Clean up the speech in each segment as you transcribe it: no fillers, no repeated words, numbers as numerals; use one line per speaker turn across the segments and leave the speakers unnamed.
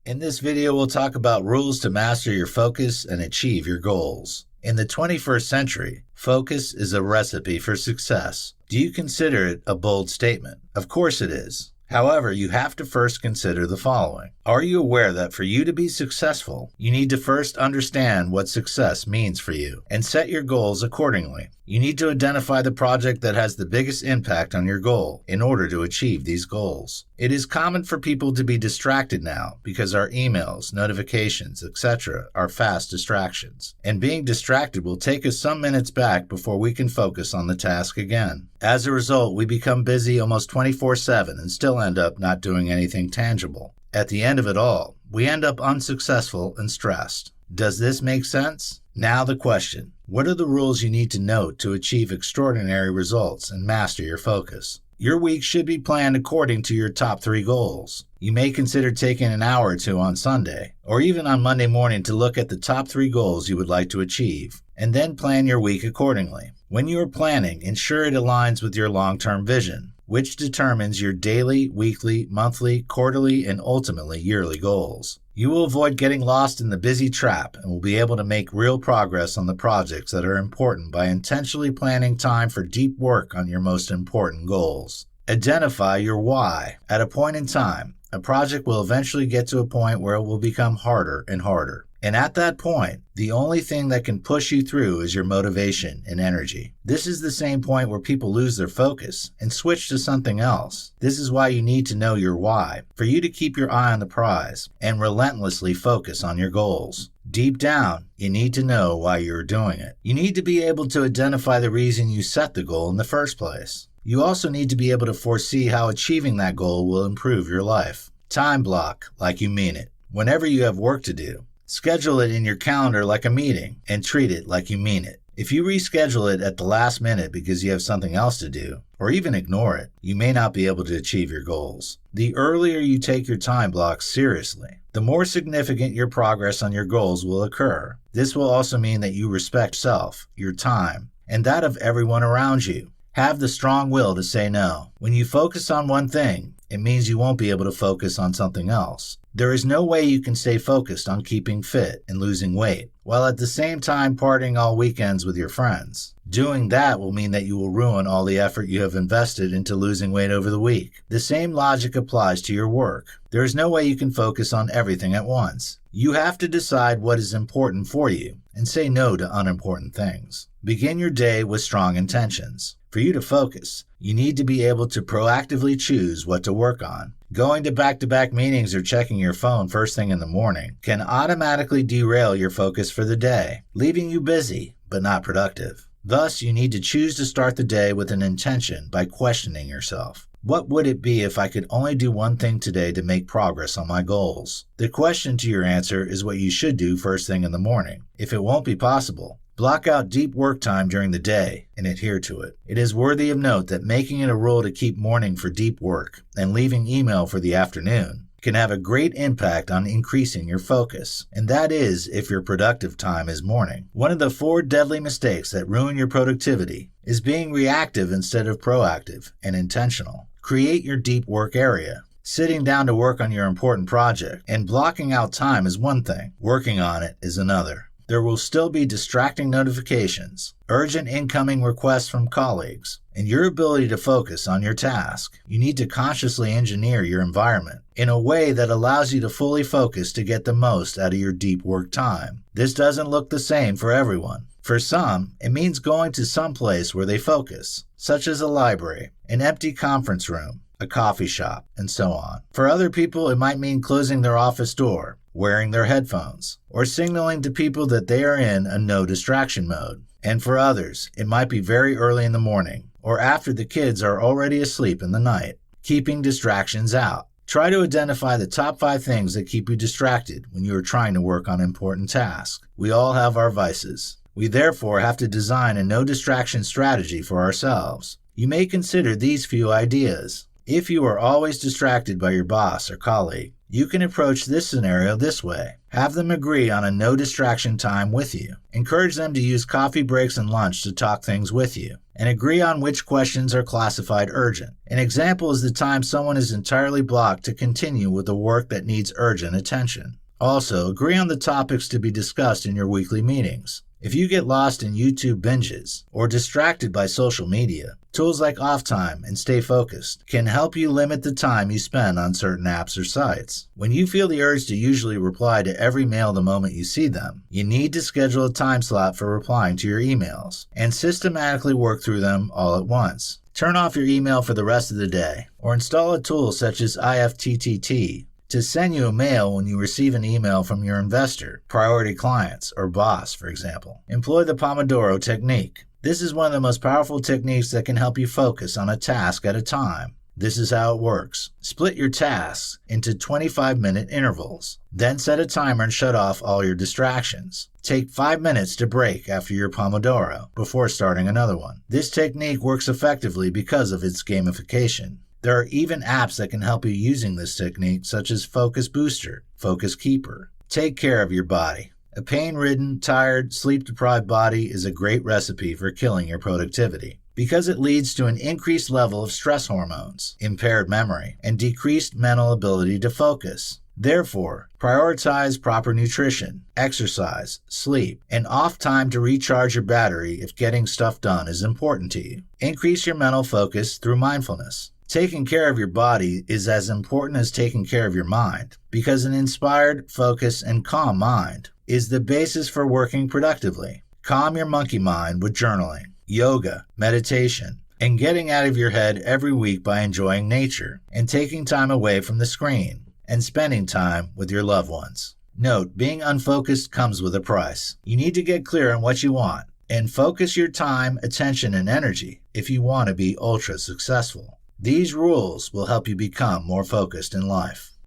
In this video, we'll talk about rules to master your focus and achieve your goals. In the 21st century, focus is a recipe for success. Do you consider it a bold statement? Of course it is. However, you have to first consider the following. Are you aware that for you to be successful, you need to first understand what success means for you and set your goals accordingly? You need to identify the project that has the biggest impact on your goal in order to achieve these goals. It is common for people to be distracted now because our emails, notifications, etc. are fast distractions. And being distracted will take us some minutes back before we can focus on the task again. As a result, we become busy almost 24/7 and still end up not doing anything tangible. At the end of it all, we end up unsuccessful and stressed. Does this make sense? Now the question, what are the rules you need to note to achieve extraordinary results and master your focus? Your week should be planned according to your top 3 goals. You may consider taking an hour or 2 on Sunday, or even on Monday morning to look at the top 3 goals you would like to achieve, and then plan your week accordingly. When you are planning, ensure it aligns with your long-term vision, which determines your daily, weekly, monthly, quarterly, and ultimately yearly goals. You will avoid getting lost in the busy trap and will be able to make real progress on the projects that are important by intentionally planning time for deep work on your most important goals. Identify your why. At a point in time, a project will eventually get to a point where it will become harder and harder. And at that point, the only thing that can push you through is your motivation and energy. This is the same point where people lose their focus and switch to something else. This is why you need to know your why, for you to keep your eye on the prize and relentlessly focus on your goals. Deep down, you need to know why you're doing it. You need to be able to identify the reason you set the goal in the first place. You also need to be able to foresee how achieving that goal will improve your life. Time block like you mean it. Whenever you have work to do, schedule it in your calendar like a meeting and treat it like you mean it. If you reschedule it at the last minute because you have something else to do, or even ignore it, you may not be able to achieve your goals. The earlier you take your time blocks seriously, the more significant your progress on your goals will occur. This will also mean that you respect yourself, your time, and that of everyone around you. Have the strong will to say no. When you focus on one thing, it means you won't be able to focus on something else. There is no way you can stay focused on keeping fit and losing weight, while at the same time partying all weekends with your friends. Doing that will mean that you will ruin all the effort you have invested into losing weight over the week. The same logic applies to your work. There is no way you can focus on everything at once. You have to decide what is important for you and say no to unimportant things. Begin your day with strong intentions. For you to focus, you need to be able to proactively choose what to work on. Going to back-to-back meetings or checking your phone first thing in the morning can automatically derail your focus for the day, leaving you busy but not productive. Thus, you need to choose to start the day with an intention by questioning yourself. What would it be if I could only do one thing today to make progress on my goals? The question to your answer is what you should do first thing in the morning. If it won't be possible, block out deep work time during the day and adhere to it. It is worthy of note that making it a rule to keep morning for deep work and leaving email for the afternoon can have a great impact on increasing your focus, and that is if your productive time is morning. One of the 4 deadly mistakes that ruin your productivity is being reactive instead of proactive and intentional. Create your deep work area. Sitting down to work on your important project and blocking out time is one thing. Working on it is another. There will still be distracting notifications, urgent incoming requests from colleagues, and your ability to focus on your task. You need to consciously engineer your environment in a way that allows you to fully focus to get the most out of your deep work time. This doesn't look the same for everyone. For some, it means going to some place where they focus, such as a library, an empty conference room, a coffee shop, and so on. For other people, it might mean closing their office door, wearing their headphones, or signaling to people that they are in a no distraction mode. And for others, it might be very early in the morning, or after the kids are already asleep in the night. Keeping distractions out. Try to identify the top 5 things that keep you distracted when you are trying to work on important tasks. We all have our vices. We therefore have to design a no distraction strategy for ourselves. You may consider these few ideas. If you are always distracted by your boss or colleague, You can approach this scenario this way. Have them agree on a no distraction time with you. Encourage them to use coffee breaks and lunch to talk things with you, and agree on which questions are classified urgent. An example is the time someone is entirely blocked to continue with the work that needs urgent attention. Also, agree on the topics to be discussed in your weekly meetings. If you get lost in YouTube binges or distracted by social media, tools like Off Time and Stay Focused can help you limit the time you spend on certain apps or sites. When you feel the urge to usually reply to every mail the moment you see them, you need to schedule a time slot for replying to your emails and systematically work through them all at once. Turn off your email for the rest of the day, or install a tool such as IFTTT to send you a mail when you receive an email from your investor, priority clients, or boss, for example. Employ the Pomodoro technique. This is one of the most powerful techniques that can help you focus on a task at a time. This is how it works. Split your tasks into 25-minute intervals. Then set a timer and shut off all your distractions. Take 5 minutes to break after your Pomodoro before starting another one. This technique works effectively because of its gamification. There are even apps that can help you using this technique, such as Focus Booster, Focus Keeper. Take care of your body. A pain-ridden, tired, sleep-deprived body is a great recipe for killing your productivity because it leads to an increased level of stress hormones, impaired memory, and decreased mental ability to focus. Therefore, prioritize proper nutrition, exercise, sleep, and off time to recharge your battery if getting stuff done is important to you. Increase your mental focus through mindfulness. Taking care of your body is as important as taking care of your mind, because an inspired, focused, and calm mind is the basis for working productively. Calm your monkey mind with journaling, yoga, meditation, and getting out of your head every week by enjoying nature and taking time away from the screen and spending time with your loved ones. Note, being unfocused comes with a price. You need to get clear on what you want and focus your time, attention, and energy if you want to be ultra successful. These rules will help you become more focused in life.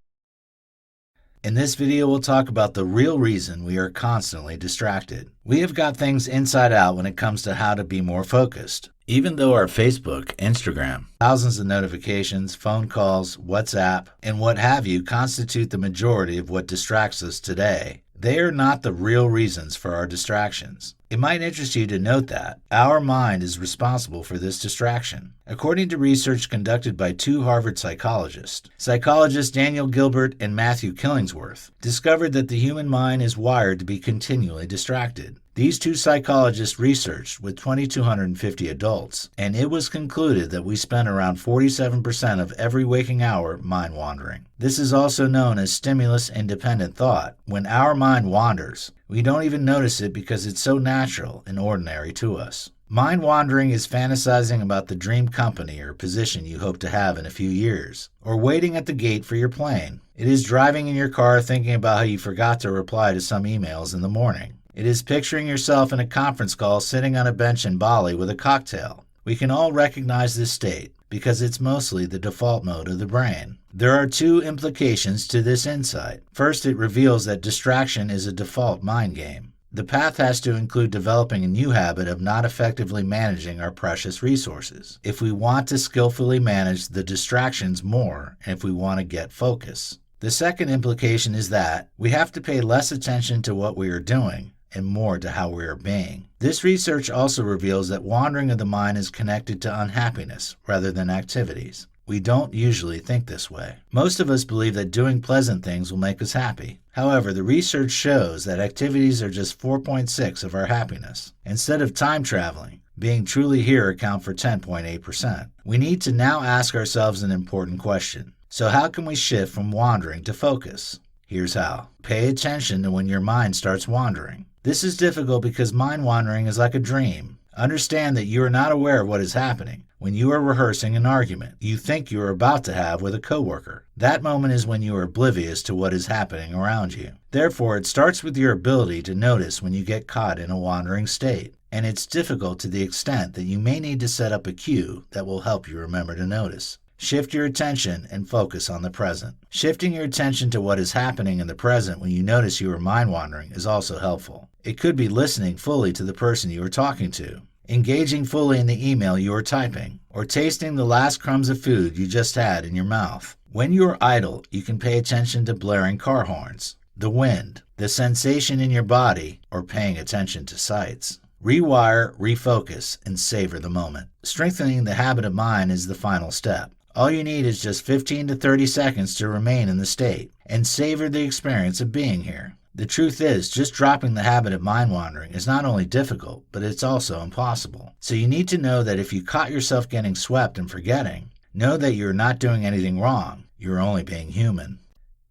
In this video, we'll talk about the real reason we are constantly distracted. We have got things inside out when it comes to how to be more focused. Even though our Facebook, Instagram, thousands of notifications, phone calls, WhatsApp, and what have you constitute the majority of what distracts us today, they are not the real reasons for our distractions. It might interest you to note that our mind is responsible for this distraction. According to research conducted by two Harvard psychologists Daniel Gilbert and Matthew Killingsworth discovered that the human mind is wired to be continually distracted. These two psychologists researched with 2,250 adults, and it was concluded that we spend around 47% of every waking hour mind wandering. This is also known as stimulus-independent thought. When our mind wanders, we don't even notice it because it's so natural and ordinary to us. Mind wandering is fantasizing about the dream company or position you hope to have in a few years, or waiting at the gate for your plane. It is driving in your car thinking about how you forgot to reply to some emails in the morning. It is picturing yourself in a conference call sitting on a bench in Bali with a cocktail. We can all recognize this state because it's mostly the default mode of the brain. There are two implications to this insight. First, it reveals that distraction is a default mind game. The path has to include developing a new habit of not effectively managing our precious resources if we want to skillfully manage the distractions more and if we want to get focus. The second implication is that we have to pay less attention to what we are doing and more to how we are being. This research also reveals that wandering of the mind is connected to unhappiness rather than activities. We don't usually think this way. Most of us believe that doing pleasant things will make us happy. However, the research shows that activities are just 4.6% of our happiness. Instead of time traveling, being truly here account for 10.8%. We need to now ask ourselves an important question. So how can we shift from wandering to focus? Here's how. Pay attention to when your mind starts wandering. This is difficult because mind wandering is like a dream. Understand that you are not aware of what is happening when you are rehearsing an argument you think you are about to have with a coworker. That moment is when you are oblivious to what is happening around you. Therefore, it starts with your ability to notice when you get caught in a wandering state. And it's difficult to the extent that you may need to set up a cue that will help you remember to notice. Shift your attention and focus on the present. Shifting your attention to what is happening in the present when you notice you are mind wandering is also helpful. It could be listening fully to the person you are talking to, engaging fully in the email you are typing, or tasting the last crumbs of food you just had in your mouth. When you're idle, you can pay attention to blaring car horns, the wind, the sensation in your body, or paying attention to sights. Rewire, refocus, and savor the moment. Strengthening the habit of mind is the final step. All you need is just 15 to 30 seconds to remain in the state and savor the experience of being here. The truth is, just dropping the habit of mind wandering is not only difficult, but it's also impossible. So you need to know that if you caught yourself getting swept and forgetting, know that you're not doing anything wrong. You're only being human.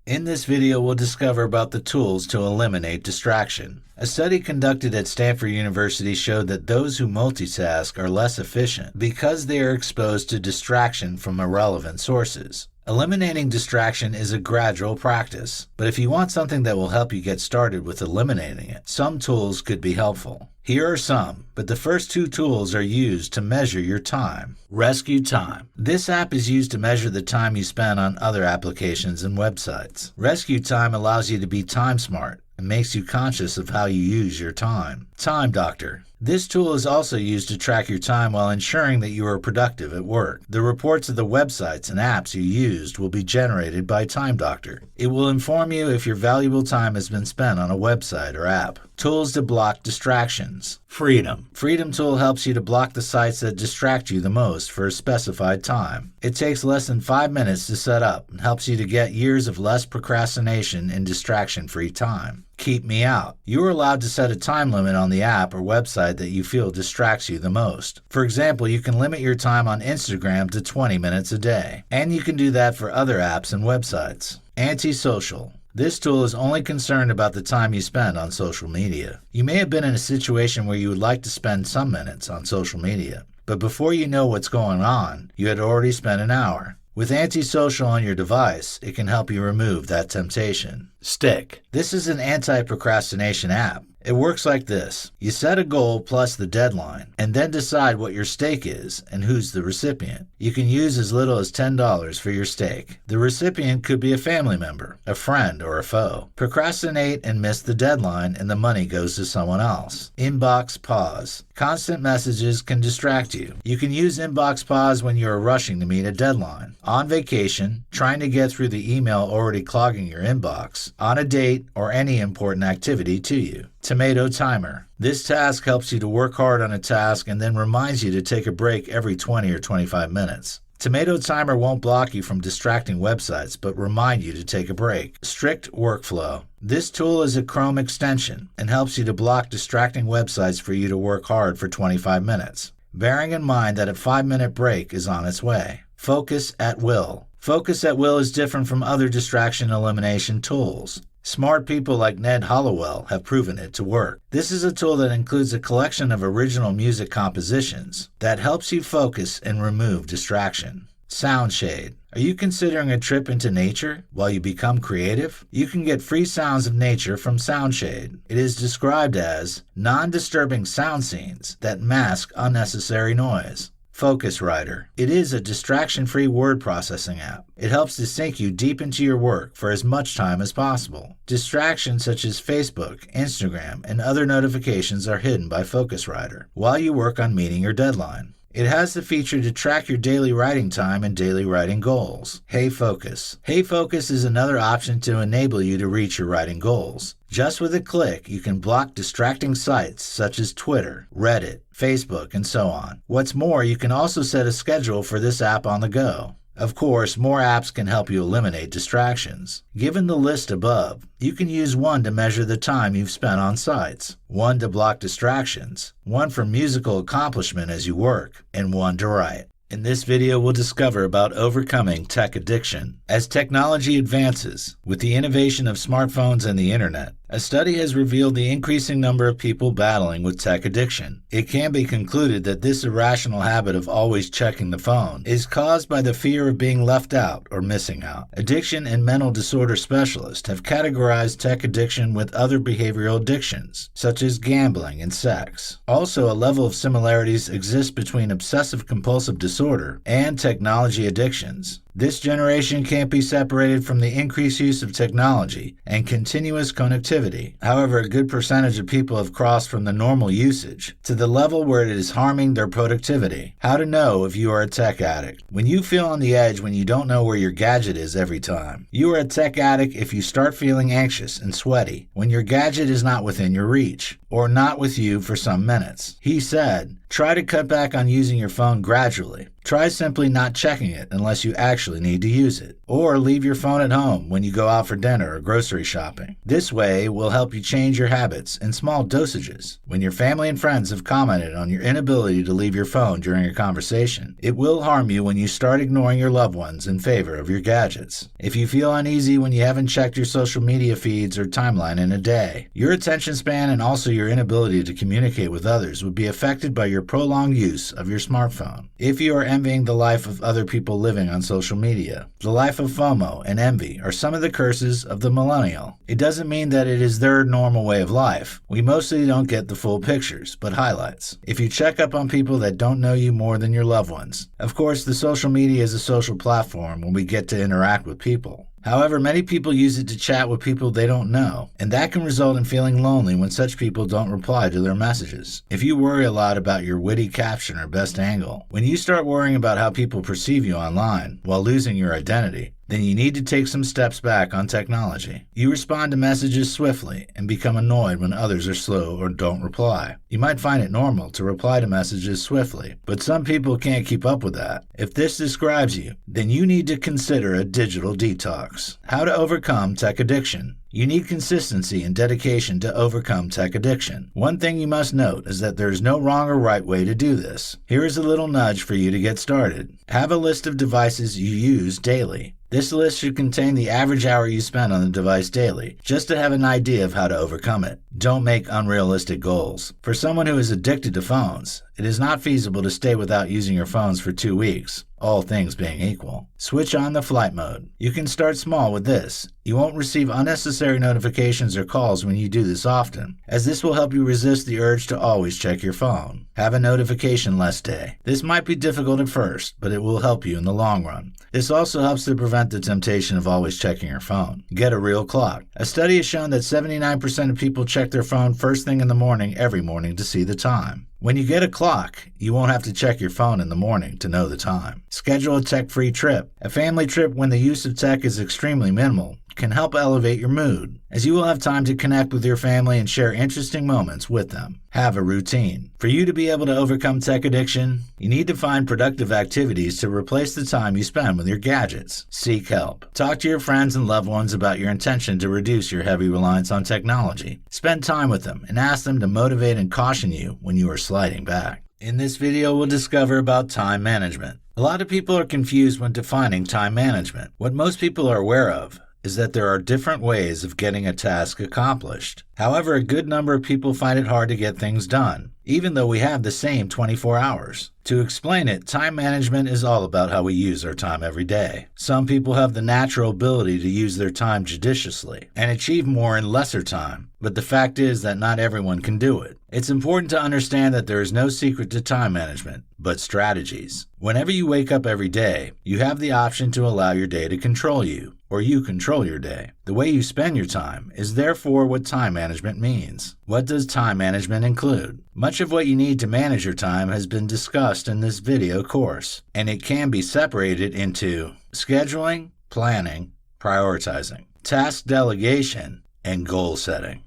In this video, we'll discover about the tools to eliminate distraction. A study conducted at Stanford University showed that those who multitask are less efficient because they are exposed to distraction from irrelevant sources. Eliminating distraction is a gradual practice, but if you want something that will help you get started with eliminating it, some tools could be helpful. Here are some, but the first two tools are used to measure your time. Rescue Time. This app is used to measure the time you spend on other applications and websites. Rescue Time allows you to be time smart and makes you conscious of how you use your time. Time Doctor. This tool is also used to track your time while ensuring that you are productive at work. The reports of the websites and apps you used will be generated by Time Doctor. It will inform you if your valuable time has been spent on a website or app. Tools to block distractions. Freedom. Freedom Tool helps you to block the sites that distract you the most for a specified time. It takes less than 5 minutes to set up and helps you to get years of less procrastination and distraction-free time. Keep Me Out. You are allowed to set a time limit on the app or website that you feel distracts you the most. For example, you can limit your time on Instagram to 20 minutes a day, and you can do that for other apps and websites. Antisocial. This tool is only concerned about the time you spend on social media. You may have been in a situation where you would like to spend some minutes on social media, but before you know what's going on, you had already spent an hour. With Antisocial on your device, it can help you remove that temptation. Stick. This is an anti-procrastination app. It works like this. You set a goal plus the deadline, and then decide what your stake is and who's the recipient. You can use as little as $10 for your stake. The recipient could be a family member, a friend, or a foe. Procrastinate and miss the deadline, and the money goes to someone else. Inbox Pause. Constant messages can distract you. You can use Inbox Pause when you are rushing to meet a deadline, on vacation, trying to get through the email already clogging your inbox, on a date, or any important activity to you. Tomato Timer. This task helps you to work hard on a task and then reminds you to take a break every 20 or 25 minutes. Tomato Timer won't block you from distracting websites, but remind you to take a break. Strict Workflow. This tool is a Chrome extension and helps you to block distracting websites for you to work hard for 25 minutes, bearing in mind that a 5-minute break is on its way. Focus at Will. Focus at Will is different from other distraction elimination tools. Smart people like Ned Hollowell have proven it to work. This is a tool that includes a collection of original music compositions that helps you focus and remove distraction. Soundshade. Are you considering a trip into nature while you become creative? You can get free sounds of nature from Soundshade. It is described as non-disturbing sound scenes that mask unnecessary noise. Focuswriter. It is a distraction-free word processing app. It helps to sink you deep into your work for as much time as possible. Distractions such as Facebook, Instagram, and other notifications are hidden by Focuswriter while you work on meeting your deadline. It has the feature to track your daily writing time and daily writing goals. Hey Focus. Hey Focus is another option to enable you to reach your writing goals. Just with a click, you can block distracting sites such as Twitter, Reddit, Facebook, and so on. What's more, you can also set a schedule for this app on the go. Of course, more apps can help you eliminate distractions. Given the list above, you can use one to measure the time you've spent on sites, one to block distractions, one for musical accomplishment as you work, and one to write. In this video, we'll discover about overcoming tech addiction. As technology advances, with the innovation of smartphones and the internet, a study has revealed the increasing number of people battling with tech addiction. It can be concluded that this irrational habit of always checking the phone is caused by the fear of being left out or missing out. Addiction and mental disorder specialists have categorized tech addiction with other behavioral addictions, such as gambling and sex. Also, a level of similarities exists between obsessive-compulsive disorder and technology addictions. This generation can't be separated from the increased use of technology and continuous connectivity. However, a good percentage of people have crossed from the normal usage to the level where it is harming their productivity. How to know if you are a tech addict. When you feel on the edge when you don't know where your gadget is every time. You are a tech addict if you start feeling anxious and sweaty when your gadget is not within your reach or not with you for some minutes. He said, try to cut back on using your phone gradually. Try simply not checking it unless you actually need to use it. Or leave your phone at home when you go out for dinner or grocery shopping. This way will help you change your habits in small dosages. When your family and friends have commented on your inability to leave your phone during a conversation, it will harm you when you start ignoring your loved ones in favor of your gadgets. If you feel uneasy when you haven't checked your social media feeds or timeline in a day, your attention span and also your inability to communicate with others would be affected by your prolonged use of your smartphone. If you are envying the life of other people living on social media, the life of FOMO and envy are some of the curses of the millennial. It doesn't mean that it is their normal way of life. We mostly don't get the full pictures, but highlights. If you check up on people that don't know you more than your loved ones. Of course, the social media is a social platform when we get to interact with people. However, many people use it to chat with people they don't know, and that can result in feeling lonely when such people don't reply to their messages. If you worry a lot about your witty caption or best angle, when you start worrying about how people perceive you online while losing your identity, then you need to take some steps back on technology. You respond to messages swiftly and become annoyed when others are slow or don't reply. You might find it normal to reply to messages swiftly, but some people can't keep up with that. If this describes you, then you need to consider a digital detox. How to overcome tech addiction. You need consistency and dedication to overcome tech addiction. One thing you must note is that there is no wrong or right way to do this. Here is a little nudge for you to get started. Have a list of devices you use daily. This list should contain the average hour you spend on the device daily, just to have an idea of how to overcome it. Don't make unrealistic goals. For someone who is addicted to phones, it is not feasible to stay without using your phones for 2 weeks, all things being equal. Switch on the flight mode. You can start small with this. You won't receive unnecessary notifications or calls when you do this often, as this will help you resist the urge to always check your phone. Have a notification-less day. This might be difficult at first, but it will help you in the long run. This also helps to prevent the temptation of always checking your phone. Get a real clock. A study has shown that 79% of people check their phone first thing in the morning every morning to see the time. When you get a clock, you won't have to check your phone in the morning to know the time. Schedule a tech-free trip. A family trip when the use of tech is extremely minimal can help elevate your mood, as you will have time to connect with your family and share interesting moments with them. Have a routine. For you to be able to overcome tech addiction, you need to find productive activities to replace the time you spend with your gadgets. Seek help. Talk to your friends and loved ones about your intention to reduce your heavy reliance on technology. Spend time with them and ask them to motivate and caution you when you are sliding back. In this video, we'll discover about time management. A lot of people are confused when defining time management. What most people are aware of is that there are different ways of getting a task accomplished. However, a good number of people find it hard to get things done, even though we have the same 24 hours. To explain it, time management is all about how we use our time every day. Some people have the natural ability to use their time judiciously and achieve more in lesser time, but the fact is that not everyone can do it. It's important to understand that there is no secret to time management, but strategies. Whenever you wake up every day, you have the option to allow your day to control you, or you control your day. The way you spend your time is therefore what time management means. What does time management include? Much of what you need to manage your time has been discussed in this video course, and it can be separated into scheduling, planning, prioritizing, task delegation, and goal setting.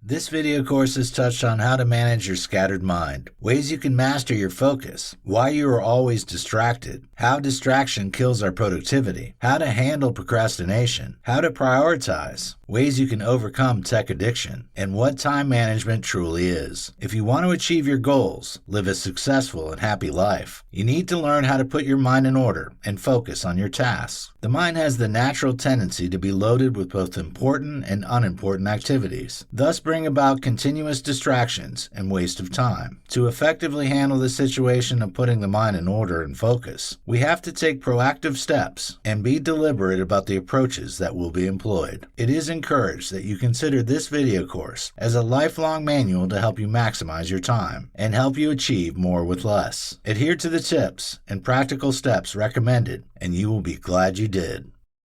This video course has touched on how to manage your scattered mind, ways you can master your focus, why you are always distracted, how distraction kills our productivity, how to handle procrastination, how to prioritize, ways you can overcome tech addiction, and what time management truly is. If you want to achieve your goals, live a successful and happy life, you need to learn how to put your mind in order and focus on your tasks. The mind has the natural tendency to be loaded with both important and unimportant activities, thus bring about continuous distractions and waste of time. To effectively handle the situation of putting the mind in order and focus, we have to take proactive steps and be deliberate about the approaches that will be employed. It is encourage that you consider this video course as a lifelong manual to help you maximize your time and help you achieve more with less. Adhere to the tips and practical steps recommended, and you will be glad you did.